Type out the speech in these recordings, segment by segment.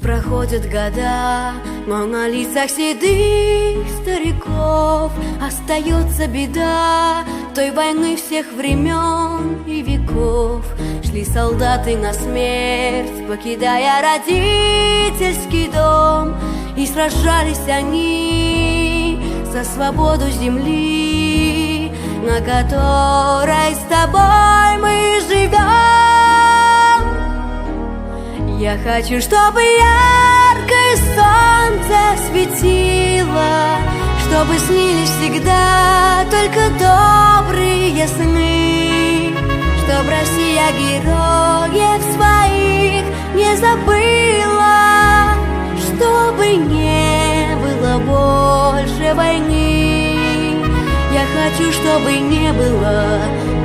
проходят года, но на лицах седых стариков остается беда той войны всех времен и веков. Шли солдаты на смерть, покидая родительский дом, и сражались они за свободу земли, на которой с тобой мы живем. Я хочу, чтобы яркое солнце светило, чтобы снились всегда только добрые сны, чтоб Россия героев своих не забыла, чтобы не было больше войны. Я хочу, чтобы не было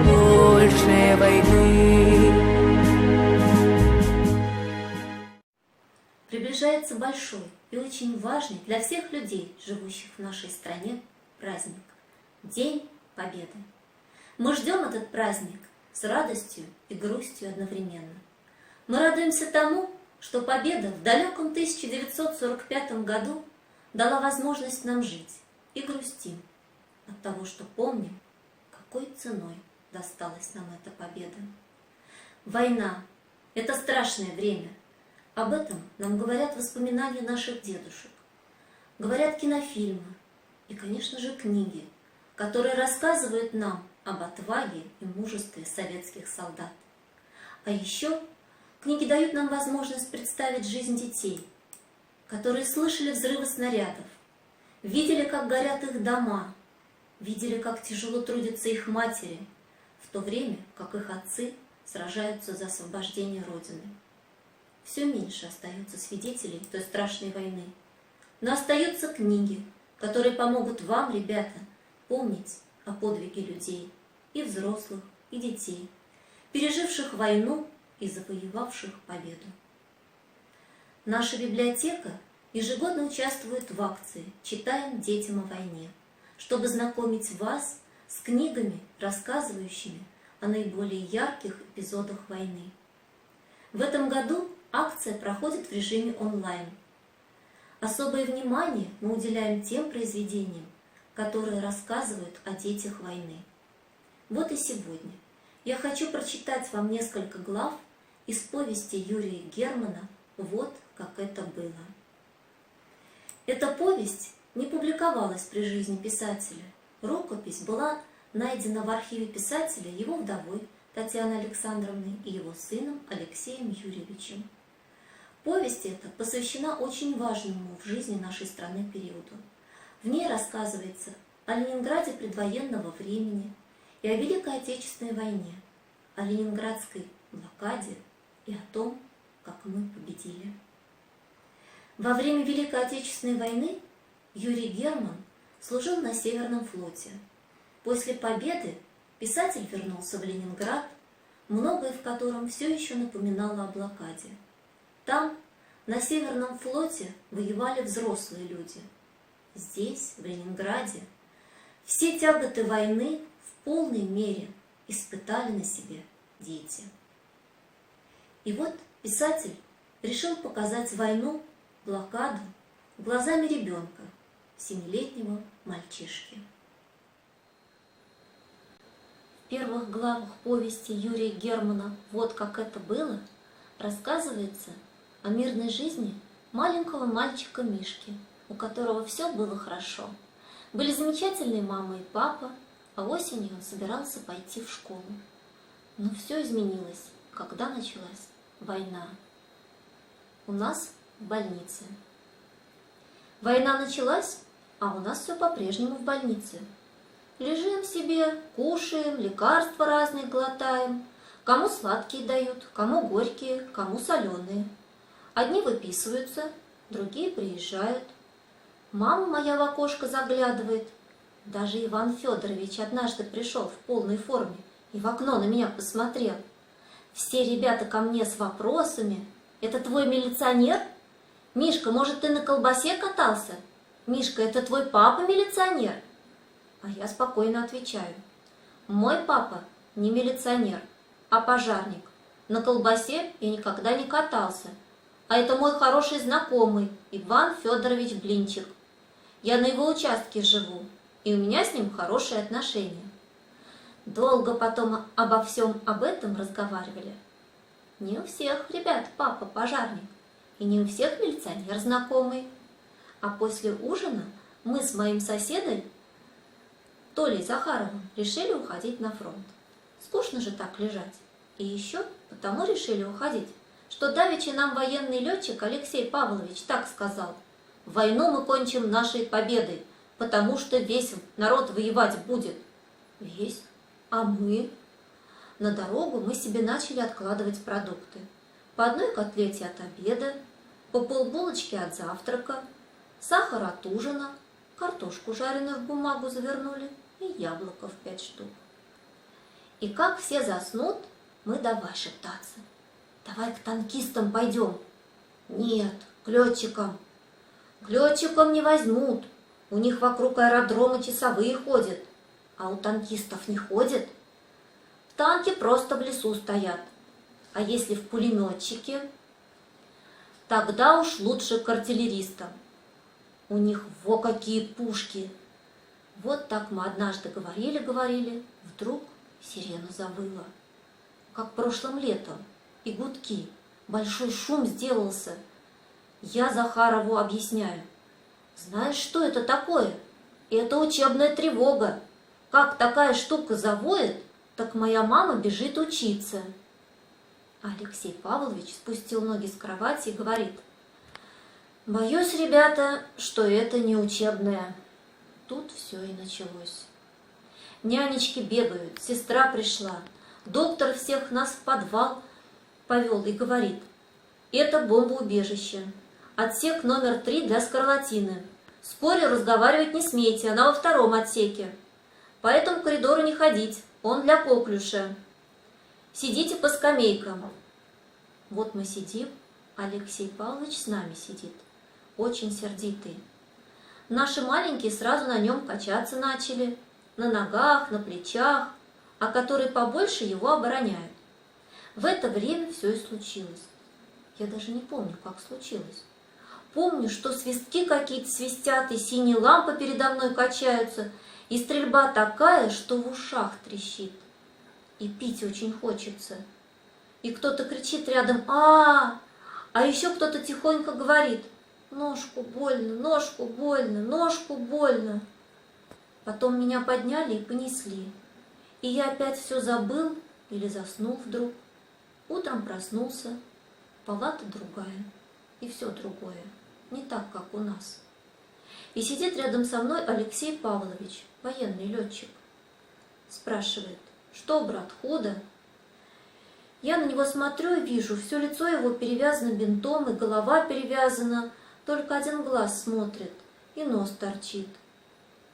больше войны. Приближается большой и очень важный для всех людей, живущих в нашей стране, праздник – День Победы. Мы ждем этот праздник с радостью и грустью одновременно. Мы радуемся тому, что победа в далеком 1945 году дала возможность нам жить, и грустим от того, что помним, какой ценой досталась нам эта победа. Война – это страшное время. Об этом нам говорят воспоминания наших дедушек, говорят кинофильмы и, конечно же, книги, которые рассказывают нам об отваге и мужестве советских солдат. А еще книги дают нам возможность представить жизнь детей, которые слышали взрывы снарядов, видели, как горят их дома, видели, как тяжело трудятся их матери, в то время, как их отцы сражаются за освобождение Родины. Все меньше остается свидетелей той страшной войны. Но остаются книги, которые помогут вам, ребята, помнить о подвиге людей, и взрослых, и детей, переживших войну и завоевавших победу. Наша библиотека ежегодно участвует в акции «Читаем детям о войне», чтобы знакомить вас с книгами, рассказывающими о наиболее ярких эпизодах войны. В этом году акция проходит в режиме онлайн. Особое внимание мы уделяем тем произведениям, которые рассказывают о детях войны. Вот и сегодня я хочу прочитать вам несколько глав из повести Юрия Германа «Вот как это было». Эта повесть не публиковалась при жизни писателя. Рукопись была найдена в архиве писателя его вдовой Татьяной Александровной и его сыном Алексеем Юрьевичем. Повесть эта посвящена очень важному в жизни нашей страны периоду. В ней рассказывается о Ленинграде предвоенного времени и о Великой Отечественной войне, о ленинградской блокаде и о том, как мы победили. Во время Великой Отечественной войны Юрий Герман служил на Северном флоте. После победы писатель вернулся в Ленинград, многое в котором все еще напоминало о блокаде. Там, на Северном флоте, воевали взрослые люди. Здесь, в Ленинграде, все тяготы войны в полной мере испытали на себе дети. И вот писатель решил показать войну, блокаду глазами ребенка, 7-летнего мальчишки. В первых главах повести Юрия Германа «Вот как это было» рассказывается о мирной жизни маленького мальчика Мишки, у которого все было хорошо. Были замечательные мама и папа, а осенью он собирался пойти в школу. Но все изменилось, когда началась война. У нас в больнице. Война началась, а у нас все по-прежнему в больнице. Лежим себе, кушаем, лекарства разные глотаем. Кому сладкие дают, кому горькие, кому соленые. Одни выписываются, другие приезжают. Мама моя в окошко заглядывает. Даже Иван Федорович однажды пришел в полной форме и в окно на меня посмотрел. Все ребята ко мне с вопросами. Это твой милиционер? Мишка, может, ты на колбасе катался? Мишка, это твой папа милиционер? А я спокойно отвечаю. Мой папа не милиционер, а пожарник. На колбасе я никогда не катался. а это мой хороший знакомый Иван Федорович Блинчик. Я на его участке живу, и у меня с ним хорошие отношения. Долго потом обо всем об этом разговаривали. Не у всех ребят папа пожарник, и не у всех милиционер знакомый. А после ужина мы с моим соседом Толей Захаровым решили уходить на фронт. Скучно же так лежать. И еще потому решили уходить, что давеча нам военный летчик Алексей Павлович так сказал: «Войну мы кончим нашей победой, потому что весь народ воевать будет». Весь? А мы? На дорогу мы себе начали откладывать продукты. По одной котлете от обеда, по полбулочки от завтрака, сахар от ужина, картошку жареную в бумагу завернули и яблоко в 5 штук. И как все заснут, мы давай шептаться: «Давай к танкистам пойдем». «Нет, к летчикам». «К летчикам не возьмут, у них вокруг аэродрома часовые ходят, а у танкистов не ходят. Танки просто в лесу стоят, а если в пулеметчике, тогда уж лучше к артиллеристам. У них во какие пушки». Вот так мы однажды говорили, вдруг сирена завыла, как прошлым летом, и гудки, большой шум сделался. Я Захарову объясняю: «Знаешь, что это такое? Это учебная тревога. Как такая штука завоет, так моя мама бежит учиться». Алексей Павлович спустил ноги с кровати и говорит: «Боюсь, ребята, что это не учебное». Тут все и началось. Нянечки бегают, сестра пришла, доктор всех нас в подвал повел и говорит: «Это бомбоубежище. Отсек номер 3 для скарлатины. С Корей разговаривать не смейте, она во 2-м отсеке. По этому коридору не ходить, он для коклюша. Сидите по скамейкам». Вот мы сидим, Алексей Павлович с нами сидит, очень сердитый. Наши маленькие сразу на нем качаться начали, на ногах, на плечах, а которые побольше его обороняют. В это время все и случилось. Я даже не помню, как случилось. Помню, что свистки какие-то свистят, и синие лампы передо мной качаются, и стрельба такая, что в ушах трещит. И пить очень хочется. И кто-то кричит рядом: «А еще кто-то тихонько говорит: ножку больно, ножку больно, ножку больно». Потом меня подняли и понесли. И я опять все забыл или заснул вдруг. Утром проснулся, палата другая, и все другое, не так, как у нас. И сидит рядом со мной Алексей Павлович, военный летчик. Спрашивает: «Что, брат, худо?» Я на него смотрю и вижу, все лицо его перевязано бинтом, и голова перевязана, только один глаз смотрит, и нос торчит.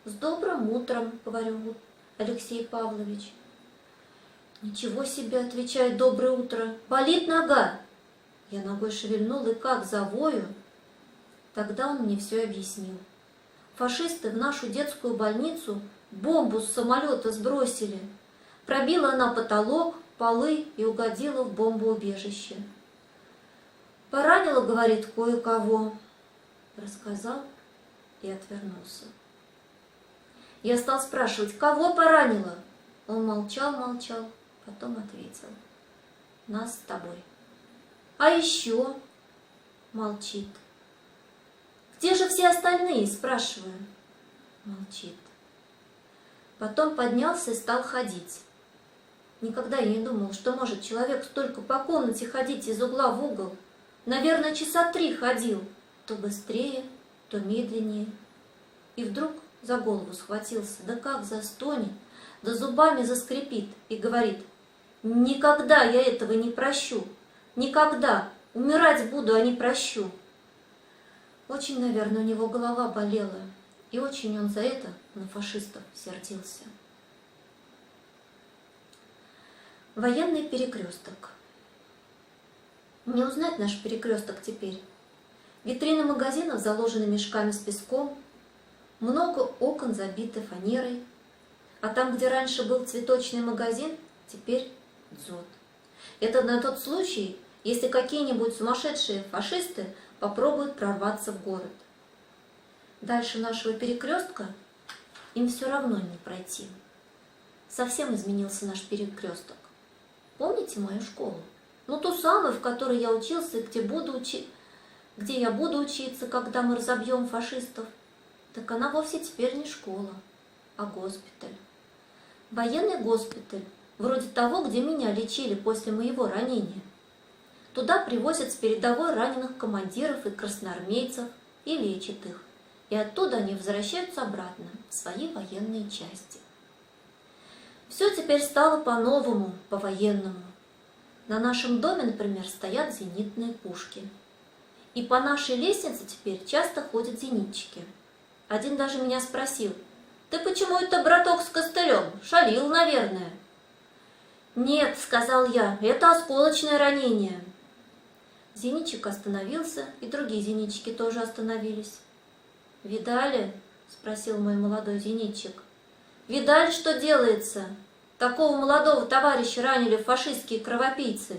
«С добрым утром», — говорю, Алексей Павлович. «Ничего себе», — отвечает: «доброе утро. Болит нога?» Я ногой шевельнул, и как завою. Тогда он мне все объяснил. Фашисты в нашу детскую больницу бомбу с самолета сбросили. Пробила она потолок, полы и угодила в бомбоубежище. «Поранила, — говорит, — кое-кого». Рассказал и отвернулся. Я стал спрашивать: «Кого поранила?» Он молчал, потом ответил: «Нас с тобой». «А еще?» Молчит. «Где же все остальные?» спрашиваю. Молчит. Потом поднялся и стал ходить. Никогда я не думал, что может человек столько по комнате ходить из угла в угол. Наверное, часа 3 ходил, то быстрее, то медленнее. И вдруг за голову схватился, да как застонет, да зубами заскрипит и говорит: «Никогда я этого не прощу, никогда, умирать буду, а не прощу». Очень, наверное, у него голова болела, и очень он за это на фашистов сердился. Военный перекресток. Не узнать наш перекресток теперь. Витрины магазинов заложены мешками с песком, много окон забиты фанерой, а там, где раньше был цветочный магазин, теперь дзот. Это на тот случай, если какие-нибудь сумасшедшие фашисты попробуют прорваться в город. Дальше нашего перекрестка им все равно не пройти. Совсем изменился наш перекресток. Помните мою школу? Ну, ту самую, в которой я учился, и где я буду учиться, когда мы разобьем фашистов. Так она вовсе теперь не школа, а госпиталь. Военный госпиталь, вроде того, где меня лечили после моего ранения. Туда привозят с передовой раненых командиров и красноармейцев и лечат их. И оттуда они возвращаются обратно в свои военные части. Все теперь стало по-новому, по-военному. На нашем доме, например, стоят зенитные пушки. И по нашей лестнице теперь часто ходят зенитчики. Один даже меня спросил: «Ты почему это, браток, с костылем? Шалил, наверное». «Нет», — сказал я, — «это осколочное ранение». Зенитчик остановился, и другие зенитчики тоже остановились. «Видали?» — спросил мой молодой зенитчик. «Видали, что делается? Такого молодого товарища ранили фашистские кровопийцы».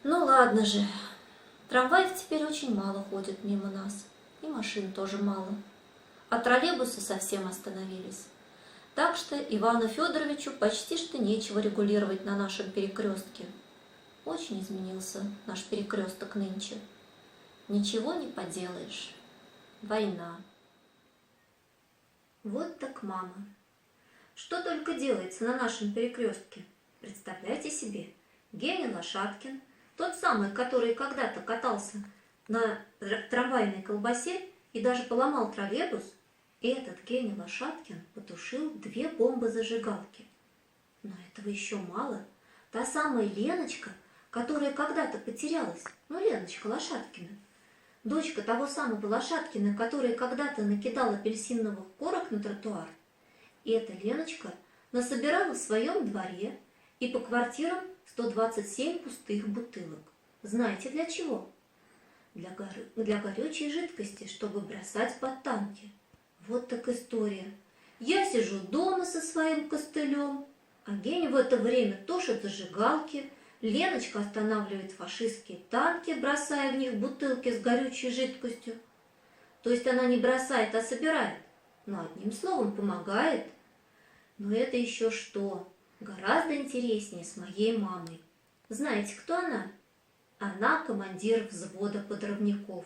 Ну ладно же. Трамваев теперь очень мало ходит мимо нас, и машин тоже мало. А троллейбусы совсем остановились. Так что Ивану Федоровичу почти что нечего регулировать на нашем перекрестке. Очень изменился наш перекресток нынче. Ничего не поделаешь. Война. Вот так мама. Что только делается на нашем перекрестке. Представляете себе, Геня Лошадкин, тот самый, который когда-то катался на трамвайной колбасе и даже поломал троллейбус, и этот Геня Лошадкин потушил 2 бомбы-зажигалки. Но этого еще мало. Та самая Леночка, которая когда-то потерялась, Леночка Лошадкина, дочка того самого Лошадкина, который когда-то накидал апельсиновых корок на тротуар, и эта Леночка насобирала в своем дворе и по квартирам 127 пустых бутылок. Знаете для чего? Для горючей жидкости, чтобы бросать под танки. Вот так история. Я сижу дома со своим костылем, а Геня в это время тушит зажигалки, Леночка останавливает фашистские танки, бросая в них бутылки с горючей жидкостью. То есть она не бросает, а собирает. Но одним словом помогает. Но это еще что? Гораздо интереснее с моей мамой. Знаете, кто она? Она командир взвода подрывников.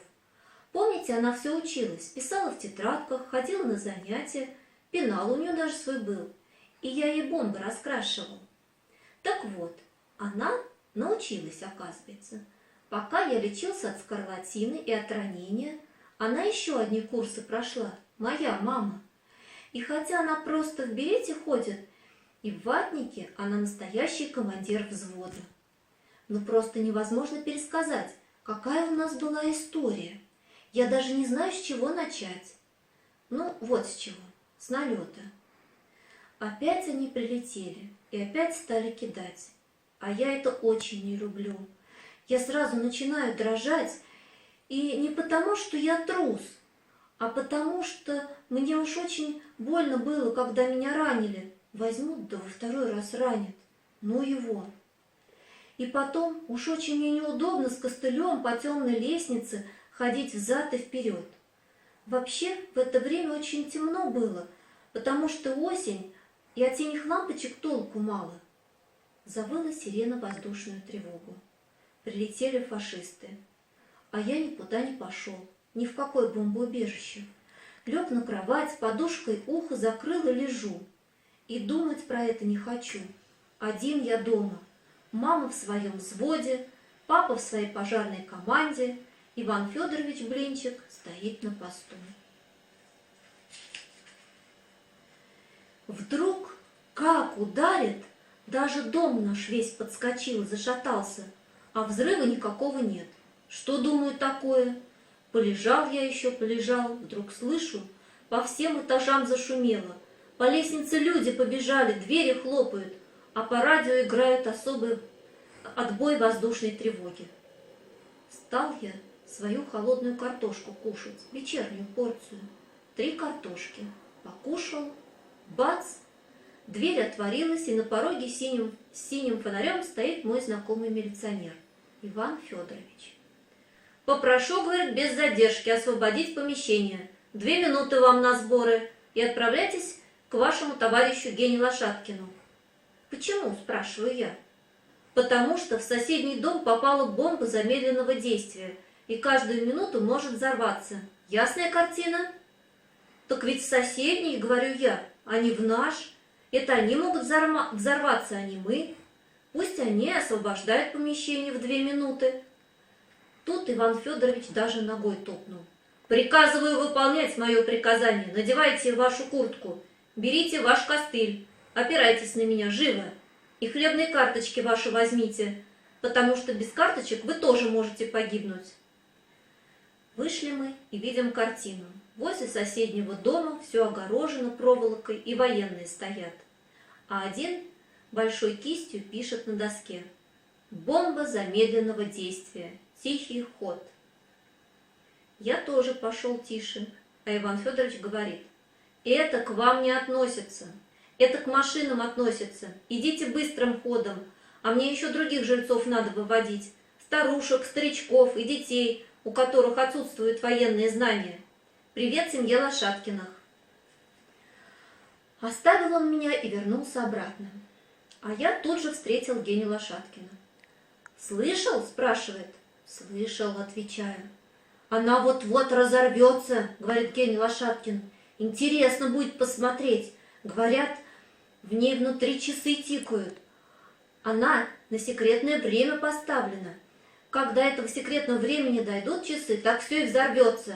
Помните, она все училась, писала в тетрадках, ходила на занятия, пенал у нее даже свой был, и я ей бомбы раскрашивал. Так вот, она научилась, оказывается. Пока я лечился от скарлатины и от ранения, она еще одни курсы прошла, моя мама. И хотя она просто в берете ходит и в ватнике, она настоящий командир взвода. Ну просто невозможно пересказать, какая у нас была история. Я даже не знаю, с чего начать. Ну, вот с чего. С налета. Опять они прилетели и опять стали кидать. А я это очень не люблю. Я сразу начинаю дрожать. И не потому, что я трус, а потому, что мне уж очень больно было, когда меня ранили. Возьмут, да во 2-й раз ранят. Ну его. И потом уж очень мне неудобно с костылем по темной лестнице ходить взад и вперед. Вообще в это время очень темно было, потому что осень, и от синих лампочек толку мало. Завыла сирена воздушную тревогу. Прилетели фашисты. А я никуда не пошел, ни в какое бомбоубежище. Лег на кровать, подушкой ухо закрыл и лежу. И думать про это не хочу. Один я дома. Мама в своем взводе, папа в своей пожарной команде, Иван Федорович Блинчик стоит на посту. Вдруг, как ударит, даже дом наш весь подскочил, зашатался, а взрыва никакого нет. Что, думаю, такое? Полежал я еще, полежал, вдруг слышу, по всем этажам зашумело, по лестнице люди побежали, двери хлопают, а по радио играют особый отбой воздушной тревоги. Стал я свою холодную картошку кушать, вечернюю порцию. 3 картошки. Покушал, бац! Дверь отворилась, и на пороге синим фонарем стоит мой знакомый милиционер. Иван Федорович. Попрошу, говорит, без задержки освободить помещение. 2 минуты вам на сборы. И отправляйтесь к вашему товарищу Гене Лошадкину. Почему, спрашиваю я. Потому что в соседний дом попала бомба замедленного действия, и каждую минуту может взорваться. Ясная картина? Так ведь в соседний, говорю я, а не в наш. Это они могут взорваться, а не мы. Пусть они освобождают помещение в 2 минуты. Тут Иван Федорович даже ногой топнул. Приказываю выполнять мое приказание. Надевайте вашу куртку, берите ваш костыль, опирайтесь на меня живо. И хлебные карточки ваши возьмите, потому что без карточек вы тоже можете погибнуть. Вышли мы и видим картину. Возле соседнего дома все огорожено проволокой, и военные стоят. А один большой кистью пишет на доске: «Бомба замедленного действия. Тихий ход». Я тоже пошел тише, а Иван Федорович говорит: «Это к вам не относится. Это к машинам относится. Идите быстрым ходом, а мне еще других жильцов надо выводить. Старушек, старичков и детей, у которых отсутствуют военные знания. Привет семье Лошадкиных». Оставил он меня и вернулся обратно. А я тут же встретил Геню Лошадкина. «Слышал?» – спрашивает. «Слышал», – отвечаю. «Она вот-вот разорвется», – говорит Геня Лошадкин. «Интересно будет посмотреть. Говорят, в ней внутри часы тикают. Она на секретное время поставлена. Как до этого секретного времени дойдут часы, так все и взорвется».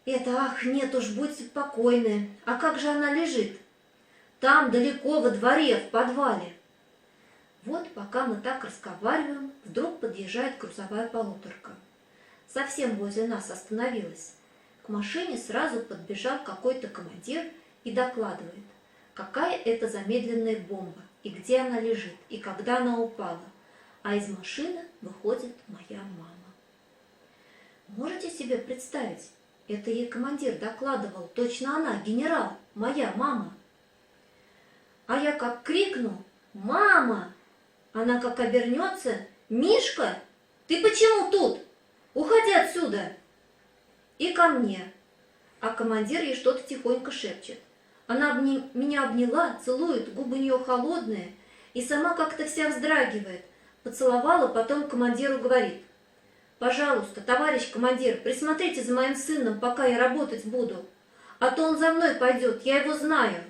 Это, ах, нет уж, будьте покойны. А как же она лежит? Там, далеко, во дворе, в подвале. Вот, пока мы так разговариваем, вдруг подъезжает грузовая полуторка. Совсем возле нас остановилась. К машине сразу подбежал какой-то командир и докладывает, какая это замедленная бомба, и где она лежит, и когда она упала. А из машины выходит моя мама. Можете себе представить? Это ей командир докладывал, точно она, генерал, моя мама. А я как крикну: «Мама!» Она как обернется: «Мишка, ты почему тут? Уходи отсюда!» И ко мне. А командир ей что-то тихонько шепчет. Она меня обняла, целует, губы у нее холодные, и сама как-то вся вздрагивает. Поцеловала, потом командиру говорит: «Пожалуйста, товарищ командир, присмотрите за моим сыном, пока я работать буду, а то он за мной пойдет, я его знаю».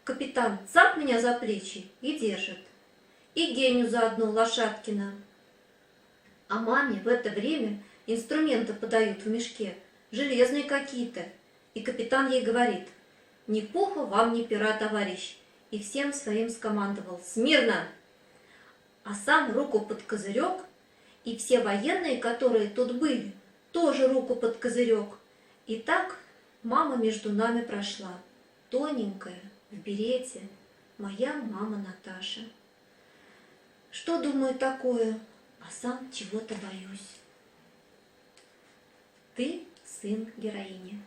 Капитан цап меня за плечи и держит. И Геню заодно, Лошадкина. А маме в это время инструменты подают в мешке, железные какие-то. И капитан ей говорит: «Ни пуха вам, ни пера, товарищ». И всем своим скомандовал: «Смирно!» А сам руку под козырек, и все военные, которые тут были, тоже руку под козырек. И так мама между нами прошла, тоненькая, в берете, моя мама Наташа. Что думаю такое, а сам чего-то боюсь. Ты сын героини.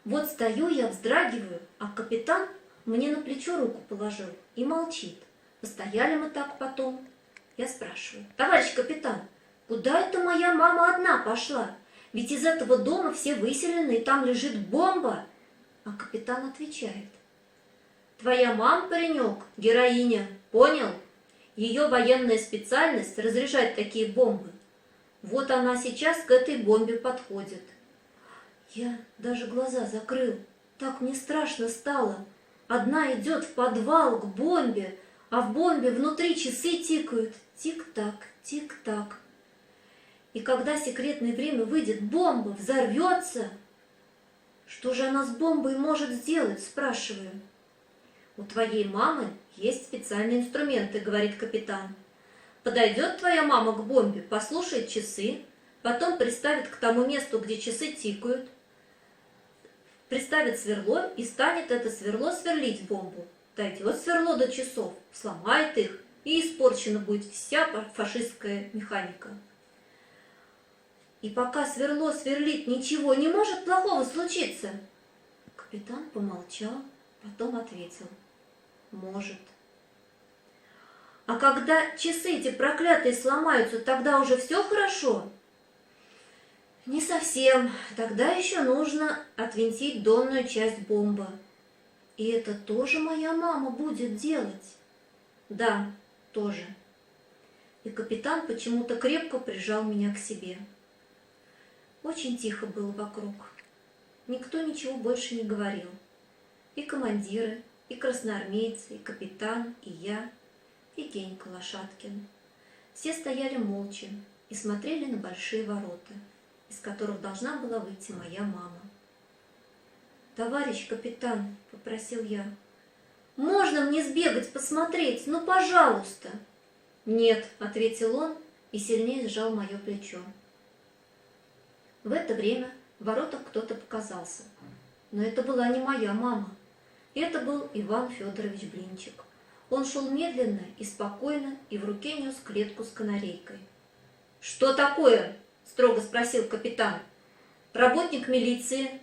Вот стою я, вздрагиваю, а капитан мне на плечо руку положил и молчит. Постояли мы так потом. Я спрашиваю: «Товарищ капитан, куда это моя мама одна пошла? Ведь из этого дома все выселены, и там лежит бомба». А капитан отвечает: «Твоя мама, паренек, героиня, понял? Ее военная специальность — разряжать такие бомбы. Вот она сейчас к этой бомбе подходит». Я даже глаза закрыл, так мне страшно стало. Одна идет в подвал к бомбе, а в бомбе внутри часы тикают. Тик-так, тик-так. И когда секретное время выйдет, бомба взорвется. Что же она с бомбой может сделать, спрашиваю. «У твоей мамы есть специальные инструменты», — говорит капитан. «Подойдет твоя мама к бомбе, послушает часы, потом приставит к тому месту, где часы тикают, приставит сверло и станет это сверло сверлить бомбу. Дойдет сверло до часов, сломает их, и испорчена будет вся фашистская механика. И пока сверло сверлит, ничего не может плохого случиться». Капитан помолчал, потом ответил: «Может». А когда часы эти проклятые сломаются, тогда уже все хорошо? Не совсем. Тогда еще нужно отвинтить донную часть бомбы. И это тоже моя мама будет делать? Да, тоже. И капитан почему-то крепко прижал меня к себе. Очень тихо было вокруг. Никто ничего больше не говорил. И командиры, и красноармейцы, и капитан, и я, и Генька Лошадкин. Все стояли молча и смотрели на большие ворота, из которых должна была выйти моя мама. «Товарищ капитан», — попросил я, — «можно мне сбегать, посмотреть? Ну, пожалуйста!» «Нет», — ответил он и сильнее сжал мое плечо. В это время в воротах кто-то показался. Но это была не моя мама. Это был Иван Федорович Блинчик. Он шел медленно и спокойно и в руке нес клетку с канарейкой. «Что такое?» — строго спросил капитан. «Работник милиции,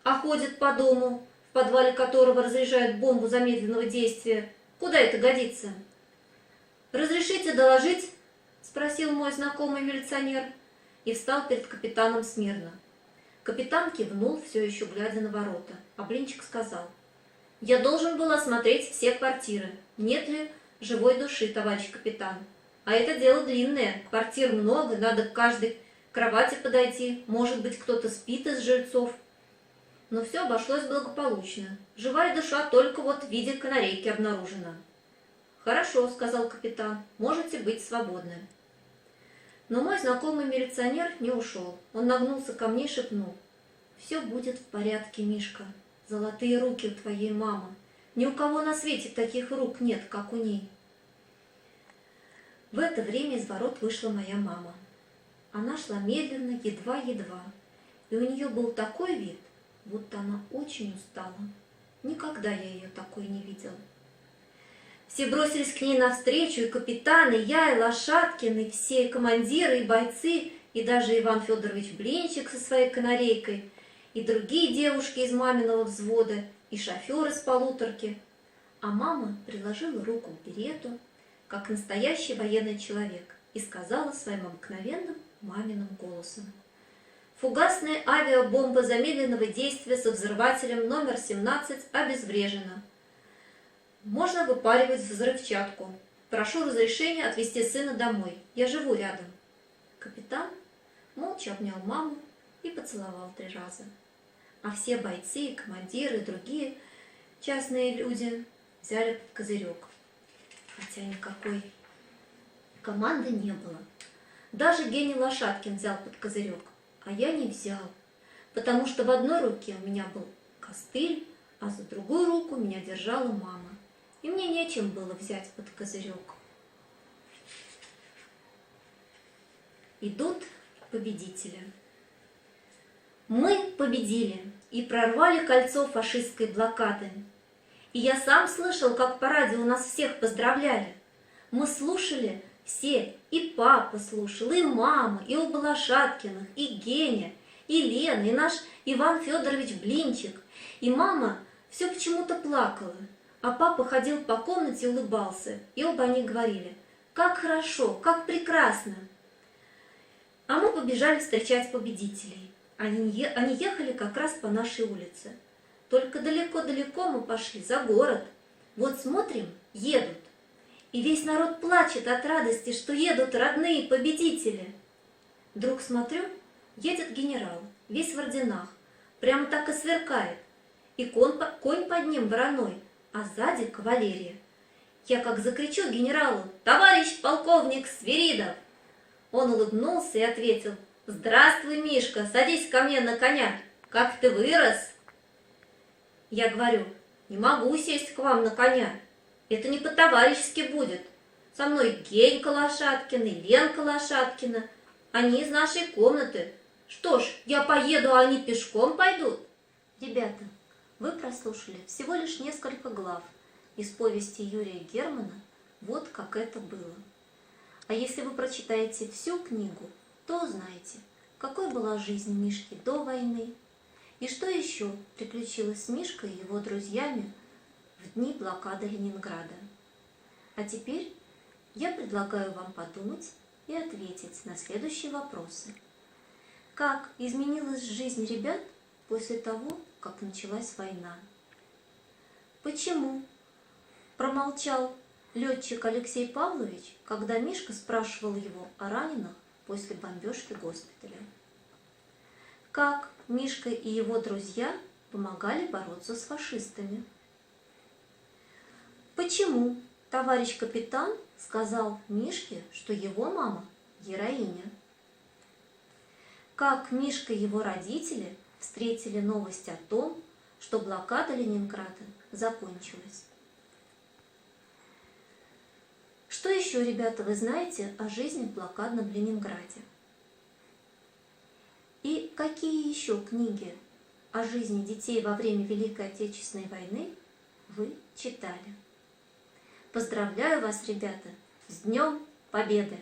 а ходит по дому, в подвале которого разряжают бомбу замедленного действия. Куда это годится?» «Разрешите доложить?» — спросил мой знакомый милиционер и встал перед капитаном смирно. Капитан кивнул, все еще глядя на ворота, а Блинчик сказал: «Я должен был осмотреть все квартиры. Нет ли живой души, товарищ капитан? А это дело длинное, квартир много, надо к каждой кровати подойти, может быть, кто-то спит из жильцов». Но все обошлось благополучно. Живая душа только вот в виде канарейки обнаружена. «Хорошо», — сказал капитан, — «можете быть свободны». Но мой знакомый милиционер не ушел. Он нагнулся ко мне и шепнул: «Все будет в порядке, Мишка. Золотые руки у твоей мамы. Ни у кого на свете таких рук нет, как у ней». В это время из ворот вышла моя мама. Она шла медленно, едва-едва, и у нее был такой вид, будто она очень устала. Никогда я ее такой не видела. Все бросились к ней навстречу, и капитан, и я, и Лошадкин, и все командиры, и бойцы, и даже Иван Федорович Блинчик со своей канарейкой, и другие девушки из маминого взвода, и шофер из полуторки. А мама приложила руку к берету, как настоящий военный человек, и сказала своим обыкновенным маминым голосом: «Фугасная авиабомба замедленного действия со взрывателем номер 17 обезврежена. Можно выпаривать взрывчатку. Прошу разрешения отвезти сына домой. Я живу рядом». Капитан молча обнял маму и поцеловал 3 раза. А все бойцы, командиры и другие частные люди взяли под козырек. Хотя никакой команды не было. Даже Геня Лошадкин взял под козырек, а я не взял, потому что в одной руке у меня был костыль, а за другую руку меня держала мама. И мне нечем было взять под козырек. Идут победители. Мы победили и прорвали кольцо фашистской блокады. И я сам слышал, как по радио нас всех поздравляли. Мы слушали все, и папа слушал, и мама, и оба Лошадкиных, и Геня, и Лена, и наш Иван Федорович Блинчик. И мама все почему-то плакала, а папа ходил по комнате и улыбался, и оба они говорили: «Как хорошо, как прекрасно!» А мы побежали встречать победителей. Они ехали как раз по нашей улице. Только далеко-далеко мы пошли, за город. Вот смотрим, едут. И весь народ плачет от радости, что едут родные победители. Вдруг смотрю, едет генерал, весь в орденах, прямо так и сверкает. И конь под ним вороной, а сзади кавалерия. Я как закричу генералу: «Товарищ полковник Свиридов!» Он улыбнулся и ответил: «Здравствуй, Мишка, садись ко мне на коня. Как ты вырос!» Я говорю: «Не могу сесть к вам на коня. Это не по-товарищески будет. Со мной Генька Лошадкин и Ленка Лошадкина. Они из нашей комнаты. Что ж, я поеду, а они пешком пойдут». Ребята, вы прослушали всего лишь несколько глав из повести Юрия Германа «Вот как это было». А если вы прочитаете всю книгу, то узнаете, какой была жизнь Мишки до войны, и что еще приключилось с Мишкой и его друзьями в дни блокады Ленинграда. А теперь я предлагаю вам подумать и ответить на следующие вопросы. Как изменилась жизнь ребят после того, как началась война? Почему промолчал летчик Алексей Павлович, когда Мишка спрашивал его о раненых после бомбежки госпиталя? Как Мишка и его друзья помогали бороться с фашистами? Почему товарищ капитан сказал Мишке, что его мама героиня? Как Мишка и его родители встретили новость о том, что блокада Ленинграда закончилась? Что еще, ребята, вы знаете о жизни в блокадном Ленинграде? И какие еще книги о жизни детей во время Великой Отечественной войны вы читали? Поздравляю вас, ребята, с Днем Победы!